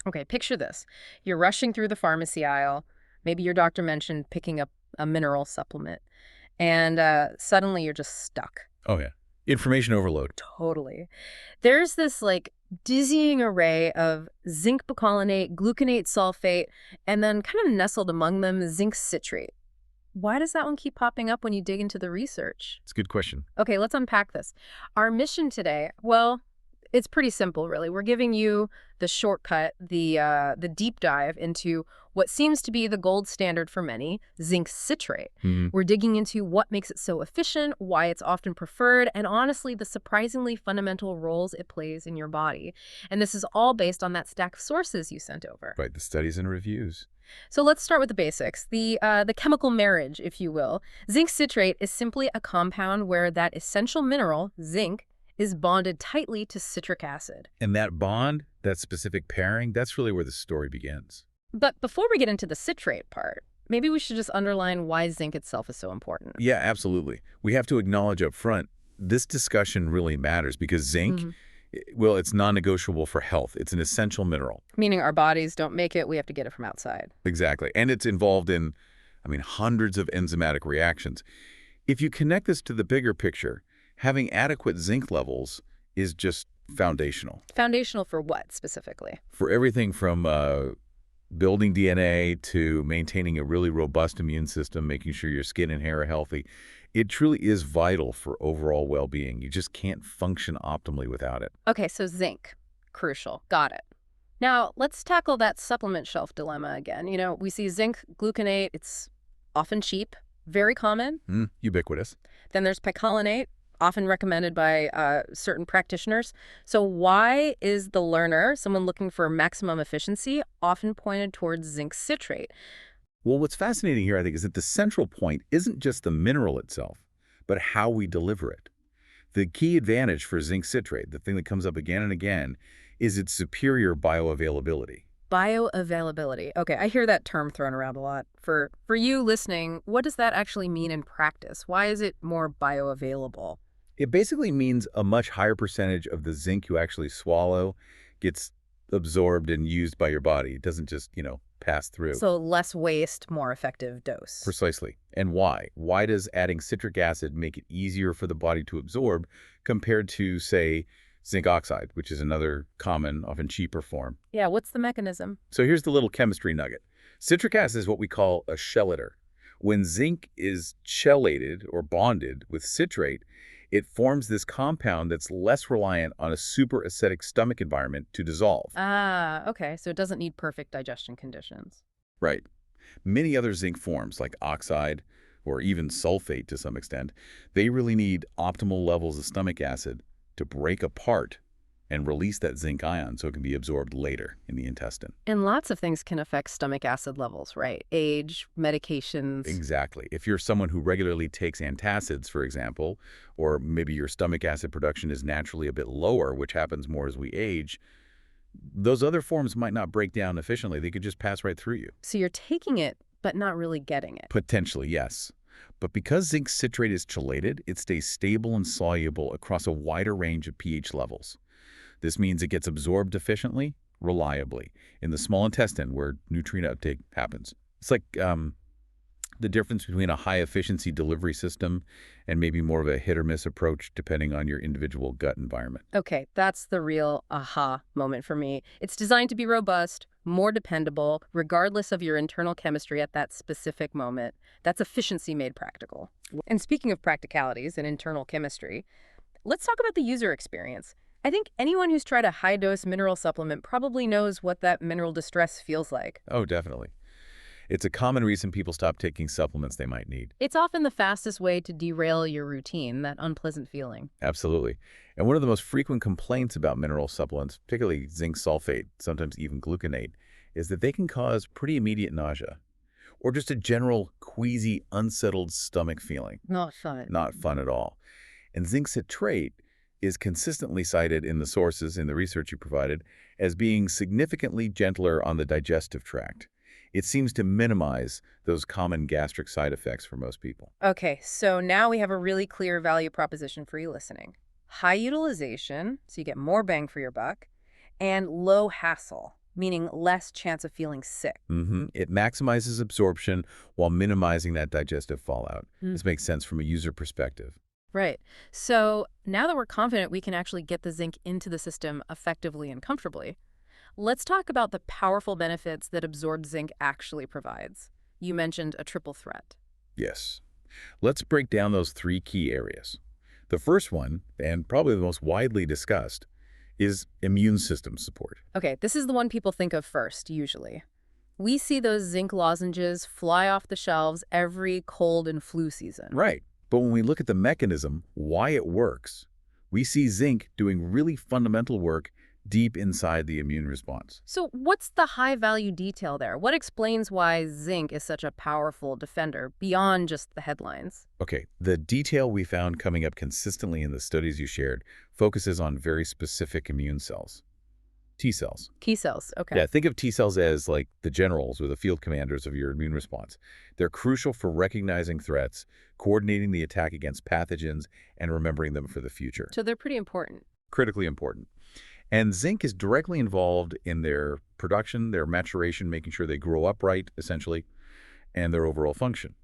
Okay, picture this. You're rushing through the pharmacy aisle. Maybe your doctor mentioned picking up a mineral supplement, and suddenly you're just stuck. Oh, yeah. Information overload. Totally. There's this like dizzying array of zinc picolinate, gluconate sulfate, and then kind of nestled among them, zinc citrate. Why does that one keep popping up when you dig into the research? It's a good question. Okay, let's unpack this. Our mission today, well, it's pretty simple, really. We're giving you the shortcut, the deep dive into what seems to be the gold standard for many, zinc citrate. We're digging into what makes it so efficient, why it's often preferred, and honestly, the surprisingly fundamental roles it plays in your body. And this is all based on that stack of sources you sent over. Right, the studies and reviews. So let's start with the basics, the chemical marriage, if you will. Zinc citrate is simply a compound where that essential mineral, zinc, is bonded tightly to citric acid. And that bond, that specific pairing, that's really where the story begins. But before we get into the citrate part, maybe we should just underline why zinc itself is so important. Yeah, absolutely. We have to acknowledge up front, this discussion really matters because zinc, well, it's non-negotiable for health. It's an essential mineral. Meaning our bodies don't make it, we have to get it from outside. Exactly. And it's involved in, hundreds of enzymatic reactions. If you connect this to the bigger picture, having adequate zinc levels is just foundational. Foundational for what, specifically? For everything from building DNA to maintaining a really robust immune system, making sure your skin and hair are healthy, it truly is vital for overall well-being. You just can't function optimally without it. Okay, so zinc. Crucial. Got it. Now, let's tackle that supplement shelf dilemma again. You know, we see zinc gluconate. It's often cheap, very common. Ubiquitous. Then there's picolinate, often recommended by certain practitioners. So why is the learner, someone looking for maximum efficiency, often pointed towards zinc citrate? Well, what's fascinating here, I think, is that the central point isn't just the mineral itself, but how we deliver it. The key advantage for zinc citrate, the thing that comes up again and again, is its superior bioavailability. Bioavailability. Okay, I hear that term thrown around a lot. For you listening, what does that actually mean in practice? Why is it more bioavailable? It basically means a much higher percentage of the zinc you actually swallow gets absorbed and used by your body. It doesn't just, pass through. So less waste, more effective dose. Precisely. And why? Why does adding citric acid make it easier for the body to absorb compared to, say, zinc oxide, which is another common, often cheaper form? Yeah, what's the mechanism? So here's the little chemistry nugget. Citric acid is what we call a chelator. When zinc is chelated or bonded with citrate, it forms this compound that's less reliant on a super acidic stomach environment to dissolve. Ah, okay. So it doesn't need perfect digestion conditions. Right. Many other zinc forms, like oxide or even sulfate to some extent, they really need optimal levels of stomach acid to break apart and release that zinc ion so it can be absorbed later in the intestine. And lots of things can affect stomach acid levels, right? Age, medications. Exactly. If you're someone who regularly takes antacids, for example, or maybe your stomach acid production is naturally a bit lower, which happens more as we age, those other forms might not break down efficiently. They could just pass right through you. So you're taking it, but not really getting it. Potentially, yes. But because zinc citrate is chelated, it stays stable and soluble across a wider range of pH levels. This means it gets absorbed efficiently, reliably, in the small intestine where nutrient uptake happens. It's like the difference between a high-efficiency delivery system and maybe more of a hit-or-miss approach depending on your individual gut environment. Okay, that's the real aha moment for me. It's designed to be robust, more dependable, regardless of your internal chemistry at that specific moment. That's efficiency made practical. And speaking of practicalities and internal chemistry, let's talk about the user experience. I think anyone who's tried a high-dose mineral supplement probably knows what that mineral distress feels like. Oh, definitely. It's a common reason people stop taking supplements they might need. It's often the fastest way to derail your routine, that unpleasant feeling. Absolutely. And one of the most frequent complaints about mineral supplements, particularly zinc sulfate, sometimes even gluconate, is that they can cause pretty immediate nausea or just a general queasy, unsettled stomach feeling. Not fun. Not fun at all. And zinc citrate is consistently cited in the sources, in the research you provided, as being significantly gentler on the digestive tract. It seems to minimize those common gastric side effects for most people. Okay, so now we have a really clear value proposition for you listening. High utilization, so you get more bang for your buck, and low hassle. meaning less chance of feeling sick. It maximizes absorption while minimizing that digestive fallout. Mm. This makes sense from a user perspective. Right. So now that we're confident we can actually get the zinc into the system effectively and comfortably, let's talk about the powerful benefits that absorbed zinc actually provides. You mentioned a triple threat. Yes. Let's break down those three key areas. The first one, and probably the most widely discussed, is immune system support. Okay, this is the one people think of first, usually. We see those zinc lozenges fly off the shelves every cold and flu season. Right. But when we look at the mechanism, why it works, we see zinc doing really fundamental work deep inside the immune response. So what's the high-value detail there? What explains why zinc is such a powerful defender beyond just the headlines? Okay, the detail we found coming up consistently in the studies you shared focuses on very specific immune cells. T cells. Key cells, okay. Yeah, think of T cells as like the generals or the field commanders of your immune response. They're crucial for recognizing threats, coordinating the attack against pathogens, and remembering them for the future. So they're pretty important. Critically important. And zinc is directly involved in their production, their maturation, making sure they grow up right, essentially, and their overall function.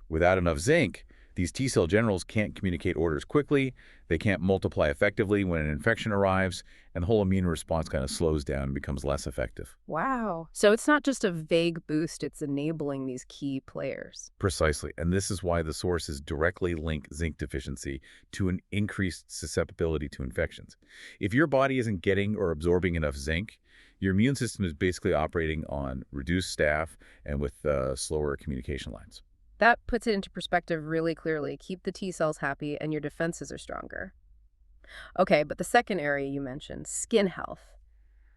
Without enough zinc, these T cell generals can't communicate orders quickly, they can't multiply effectively when an infection arrives, and the whole immune response kind of slows down and becomes less effective. Wow. So it's not just a vague boost, it's enabling these key players. Precisely, and this is why the sources directly link zinc deficiency to an increased susceptibility to infections. If your body isn't getting or absorbing enough zinc, your immune system is basically operating on reduced staff and with slower communication lines. That puts it into perspective really clearly. Keep the T cells happy and your defenses are stronger. Okay, but the second area you mentioned, skin health.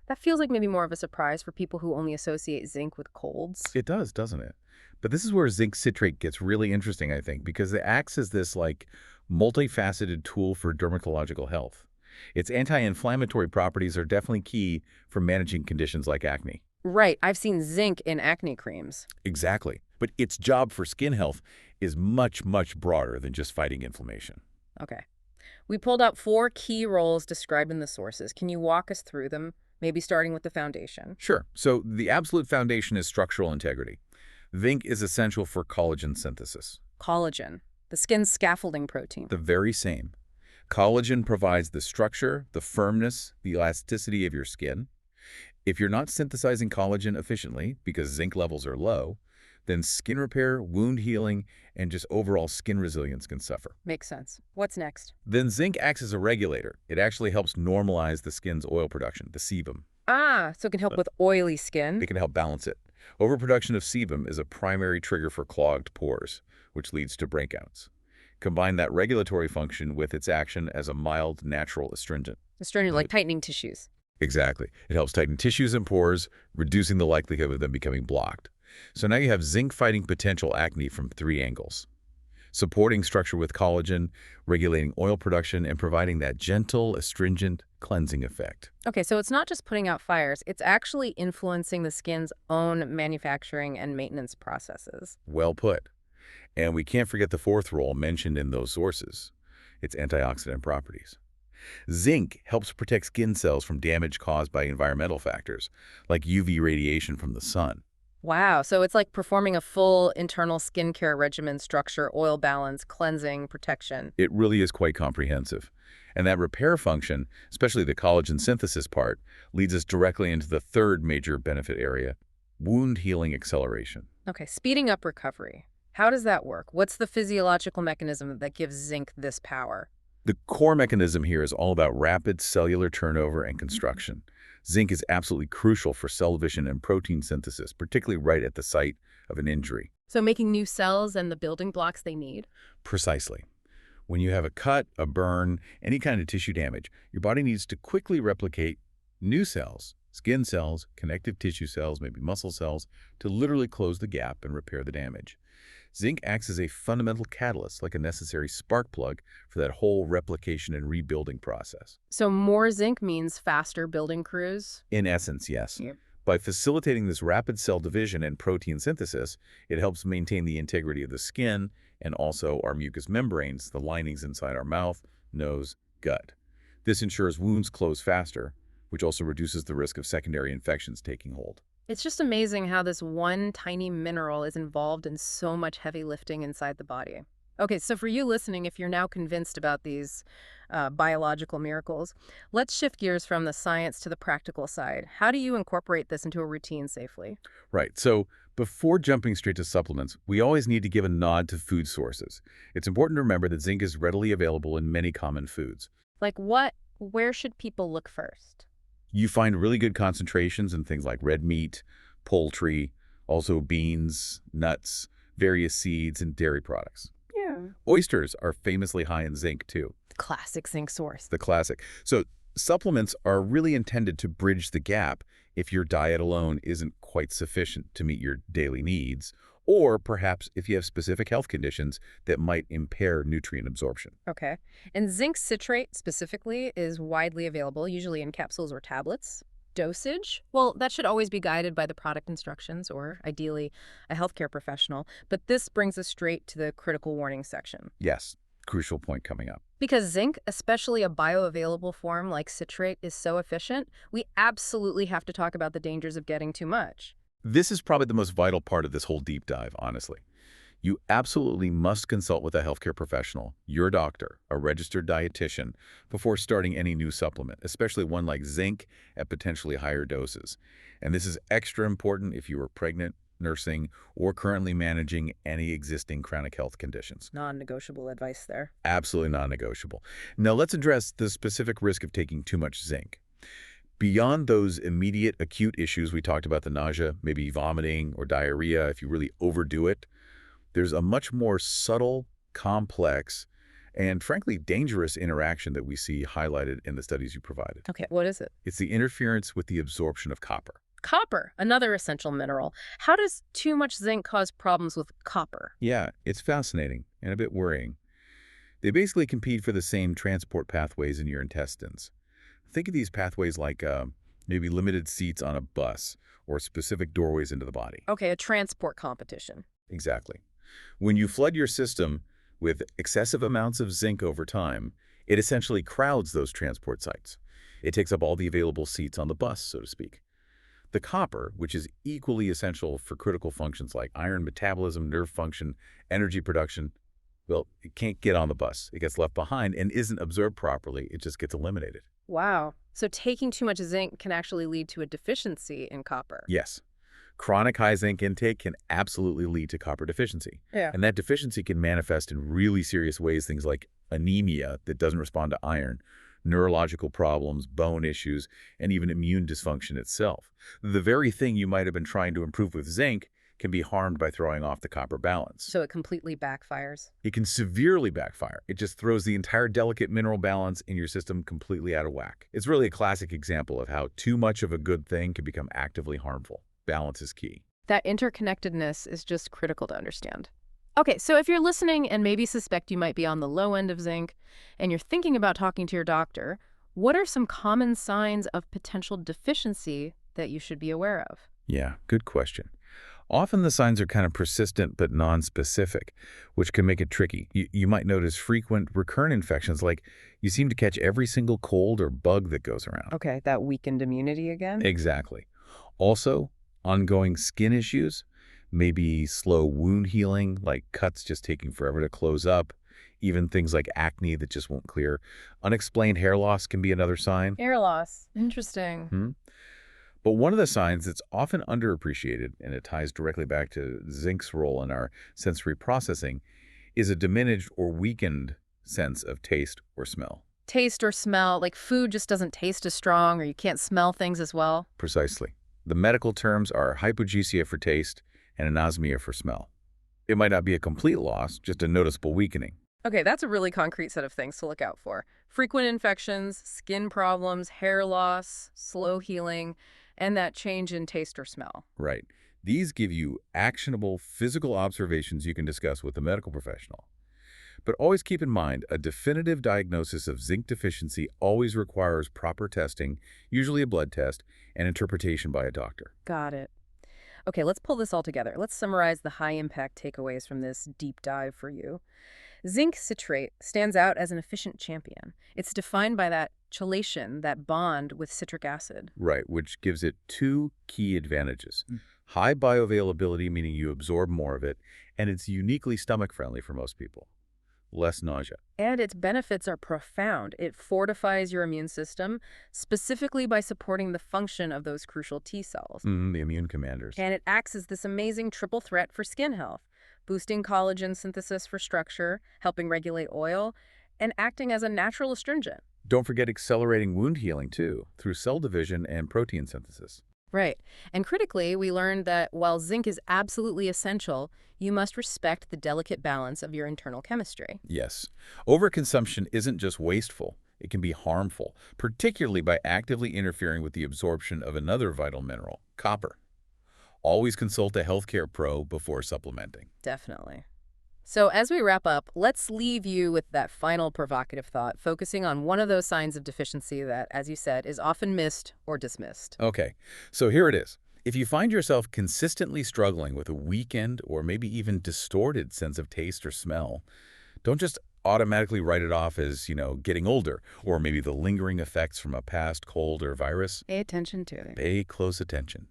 That feels like maybe more of a surprise for people who only associate zinc with colds. It does, doesn't it? But this is where zinc citrate gets really interesting, I think, because it acts as this like multifaceted tool for dermatological health. Its anti-inflammatory properties are definitely key for managing conditions like acne. Right, I've seen zinc in acne creams. Exactly. But its job for skin health is much, much broader than just fighting inflammation. Okay. We pulled out 4 key roles described in the sources. Can you walk us through them, maybe starting with the foundation? Sure. So the absolute foundation is structural integrity. Zinc is essential for collagen synthesis. Collagen, the skin's scaffolding protein. The very same. Collagen provides the structure, the firmness, the elasticity of your skin. If you're not synthesizing collagen efficiently because zinc levels are low, then skin repair, wound healing, and just overall skin resilience can suffer. Makes sense. What's next? Then zinc acts as a regulator. It actually helps normalize the skin's oil production, the sebum. Ah, so it can help with oily skin. It can help balance it. Overproduction of sebum is a primary trigger for clogged pores, which leads to breakouts. Combine that regulatory function with its action as a mild, natural astringent. Astringent, like tightening tissues. Exactly. It helps tighten tissues and pores, reducing the likelihood of them becoming blocked. So now you have zinc-fighting potential acne from 3 angles. Supporting structure with collagen, regulating oil production, and providing that gentle, astringent, cleansing effect. Okay, so it's not just putting out fires, it's actually influencing the skin's own manufacturing and maintenance processes. Well put. And we can't forget the 4th role mentioned in those sources, its antioxidant properties. Zinc helps protect skin cells from damage caused by environmental factors, like UV radiation from the sun. Wow, so it's like performing a full internal skincare regimen: structure, oil balance, cleansing, protection. It really is quite comprehensive. And that repair function, especially the collagen synthesis part, leads us directly into the 3rd major benefit area, wound healing acceleration. Okay, speeding up recovery. How does that work? What's the physiological mechanism that gives zinc this power? The core mechanism here is all about rapid cellular turnover and construction. Zinc is absolutely crucial for cell division and protein synthesis, particularly right at the site of an injury. So making new cells and the building blocks they need? Precisely. When you have a cut, a burn, any kind of tissue damage, your body needs to quickly replicate new cells, skin cells, connective tissue cells, maybe muscle cells, to literally close the gap and repair the damage. Zinc acts as a fundamental catalyst, like a necessary spark plug for that whole replication and rebuilding process. So more zinc means faster building crews? In essence, yes. Yep. By facilitating this rapid cell division and protein synthesis, it helps maintain the integrity of the skin and also our mucous membranes, the linings inside our mouth, nose, gut. This ensures wounds close faster, which also reduces the risk of secondary infections taking hold. It's just amazing how this one tiny mineral is involved in so much heavy lifting inside the body. Okay, so for you listening, if you're now convinced about these biological miracles, let's shift gears from the science to the practical side. How do you incorporate this into a routine safely? Right. So before jumping straight to supplements, we always need to give a nod to food sources. It's important to remember that zinc is readily available in many common foods. Like what? Where should people look first? You find really good concentrations in things like red meat, poultry, also beans, nuts, various seeds, and dairy products. Yeah. Oysters are famously high in zinc, too. Classic zinc source. The classic. So supplements are really intended to bridge the gap if your diet alone isn't quite sufficient to meet your daily needs, or perhaps if you have specific health conditions that might impair nutrient absorption. Okay. And zinc citrate specifically is widely available, usually in capsules or tablets. Dosage? Well, that should always be guided by the product instructions or, ideally, a healthcare professional. But this brings us straight to the critical warning section. Yes, crucial point coming up. Because zinc, especially a bioavailable form like citrate, is so efficient, we absolutely have to talk about the dangers of getting too much. This is probably the most vital part of this whole deep dive, honestly. You absolutely must consult with a healthcare professional, your doctor, a registered dietitian, before starting any new supplement, especially one like zinc at potentially higher doses. And this is extra important if you are pregnant, nursing, or currently managing any existing chronic health conditions. Non-negotiable advice there. Absolutely non-negotiable. Now let's address the specific risk of taking too much zinc. Beyond those immediate acute issues we talked about, the nausea, maybe vomiting or diarrhea if you really overdo it, there's a much more subtle, complex, and frankly dangerous interaction that we see highlighted in the studies you provided. Okay, what is it? It's the interference with the absorption of copper. Copper, another essential mineral. How does too much zinc cause problems with copper? Yeah, it's fascinating and a bit worrying. They basically compete for the same transport pathways in your intestines. Think of these pathways like maybe limited seats on a bus or specific doorways into the body. Okay, a transport competition. Exactly. When you flood your system with excessive amounts of zinc over time, it essentially crowds those transport sites. It takes up all the available seats on the bus, so to speak. The copper, which is equally essential for critical functions like iron metabolism, nerve function, energy production, well, it can't get on the bus. It gets left behind and isn't absorbed properly. It just gets eliminated. Wow. So taking too much zinc can actually lead to a deficiency in copper. Yes. Chronic high zinc intake can absolutely lead to copper deficiency. Yeah. And that deficiency can manifest in really serious ways, things like anemia that doesn't respond to iron, neurological problems, bone issues, and even immune dysfunction itself. The very thing you might have been trying to improve with zinc can be harmed by throwing off the copper balance. So it completely backfires. It can severely backfire. It just throws the entire delicate mineral balance in your system completely out of whack. It's really a classic example of how too much of a good thing can become actively harmful. Balance is key. That interconnectedness is just critical to understand. Okay, so if you're listening and maybe suspect you might be on the low end of zinc and you're thinking about talking to your doctor, what are some common signs of potential deficiency that you should be aware of? Yeah, good question. Often the signs are kind of persistent but non-specific, which can make it tricky. You might notice frequent recurrent infections, like you seem to catch every single cold or bug that goes around. Okay, that weakened immunity again? Exactly. Also, ongoing skin issues, maybe slow wound healing, like cuts just taking forever to close up, even things like acne that just won't clear. Unexplained hair loss can be another sign. Hair loss. Interesting. But one of the signs that's often underappreciated, and it ties directly back to zinc's role in our sensory processing, is a diminished or weakened sense of taste or smell. Taste or smell, like food just doesn't taste as strong or you can't smell things as well. Precisely. The medical terms are hypogeusia for taste and anosmia for smell. It might not be a complete loss, just a noticeable weakening. Okay, that's a really concrete set of things to look out for. Frequent infections, skin problems, hair loss, slow healing, and that change in taste or smell. Right. These give you actionable physical observations you can discuss with a medical professional. But always keep in mind, a definitive diagnosis of zinc deficiency always requires proper testing, usually a blood test, and interpretation by a doctor. Got it. Okay, let's pull this all together. Let's summarize the high-impact takeaways from this deep dive for you. Zinc citrate stands out as an efficient champion. It's defined by that chelation, that bond with citric acid. Right, which gives it two key advantages. High bioavailability, meaning you absorb more of it, and it's uniquely stomach-friendly for most people. Less nausea. And its benefits are profound. It fortifies your immune system, specifically by supporting the function of those crucial T cells. The immune commanders. And it acts as this amazing triple threat for skin health, boosting collagen synthesis for structure, helping regulate oil, and acting as a natural astringent. Don't forget accelerating wound healing, too, through cell division and protein synthesis. Right. And critically, we learned that while zinc is absolutely essential, you must respect the delicate balance of your internal chemistry. Yes. Overconsumption isn't just wasteful. It can be harmful, particularly by actively interfering with the absorption of another vital mineral, copper. Always consult a healthcare pro before supplementing. Definitely. So as we wrap up, let's leave you with that final provocative thought, focusing on one of those signs of deficiency that, as you said, is often missed or dismissed. Okay, so here it is. If you find yourself consistently struggling with a weakened or maybe even distorted sense of taste or smell, don't just automatically write it off as, getting older, or maybe the lingering effects from a past cold or virus. Pay attention to it. Pay close attention.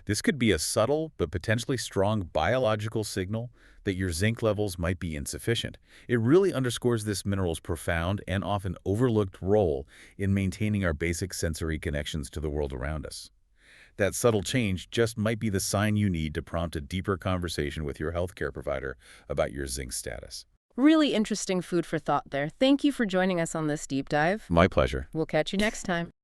This could be a subtle but potentially strong biological signal that your zinc levels might be insufficient. It really underscores this mineral's profound and often overlooked role in maintaining our basic sensory connections to the world around us. That subtle change just might be the sign you need to prompt a deeper conversation with your healthcare provider about your zinc status. Really interesting food for thought there. Thank you for joining us on this deep dive. My pleasure. We'll catch you next time.